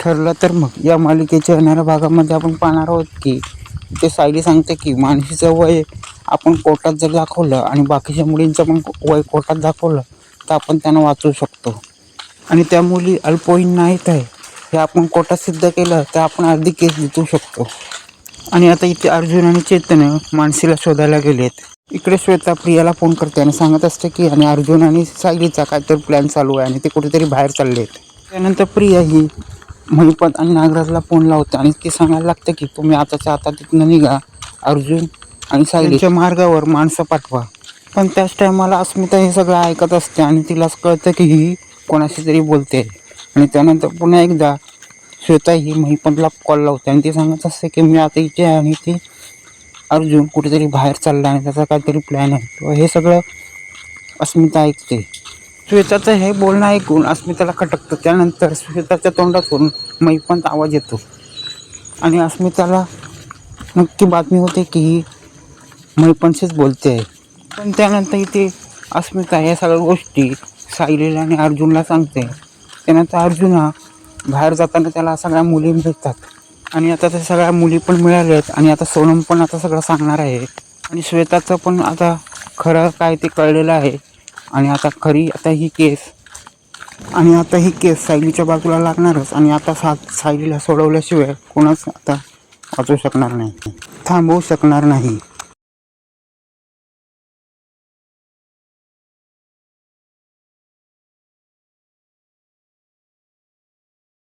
ठरलं तर मग या मालिकेच्या येणाऱ्या भागामध्ये आपण पाहणार आहोत की ते सायली सांगते की मानसीचं वय आपण कोर्टात जर दाखवलं आणि बाकीच्या मुलींचं पण वय कोर्टात दाखवलं तर आपण त्यांना वाचवू शकतो आणि त्या मुली अल्पवयीन नाहीत आहे हे आपण कोर्टात सिद्ध केलं तर आपण अर्धी केस जितवू शकतो. आणि आता इथे अर्जुन आणि चैतन्य मानसीला शोधायला गेलेत. इकडे श्वेता प्रियाला फोन करते आणि सांगत असते की आणि अर्जुन आणि सायलीचा काहीतरी प्लॅन चालू आहे आणि ते कुठेतरी बाहेर चालले आहेत. त्यानंतर प्रिया ही महिपत आणि नागराजला फोन लावते आणि ते सांगायला लागतं की तुम्ही आताच्या आता तिथनं निघा, अर्जुन आणि सायलीच्या मार्गावर माणसं पाठवा. पण त्याच टायमाला अस्मिता हे सगळं ऐकत असते आणि तिलाच कळतं की ही कोणाशी तरी बोलते. आणि त्यानंतर पुन्हा एकदा श्वेता ही महिपतला कॉल लावते आणि ती सांगत असते की मी आता इथे आहे आणि ती अर्जुन कुठेतरी बाहेर चालला आणि त्याचा काहीतरी प्लॅन आहे. तो हे सगळं अस्मिता ऐकते. श्वेताचं हे बोलणं ऐकून अस्मिताला खटकतं. त्यानंतर श्वेताच्या तोंडातून महिपत आवाज येतो आणि अस्मिताला नक्की बातमी होते की ही महिपतशीच बोलते आहे. पण त्यानंतर इथे अस्मिता या सगळ्या गोष्टी सायलीला आणि अर्जुनला सांगते. त्यानंतर अर्जुन हा बाहेर जाताना त्याला सगळ्या मुली भेटतात आणि आता त्या सगळ्या मुली पण मिळाल्या आहेत आणि आता सोनम पण आता सगळं सांगणार आहे आणि श्वेताचं पण आता खरं काय ते कळलेलं आहे आणि आता ही केस सायलीच्या बाजूला लागणारच आणि आता सायलीला सोडवल्याशिवाय कोणाच आता वाचू शकणार नाही, थांबवू शकणार नाही.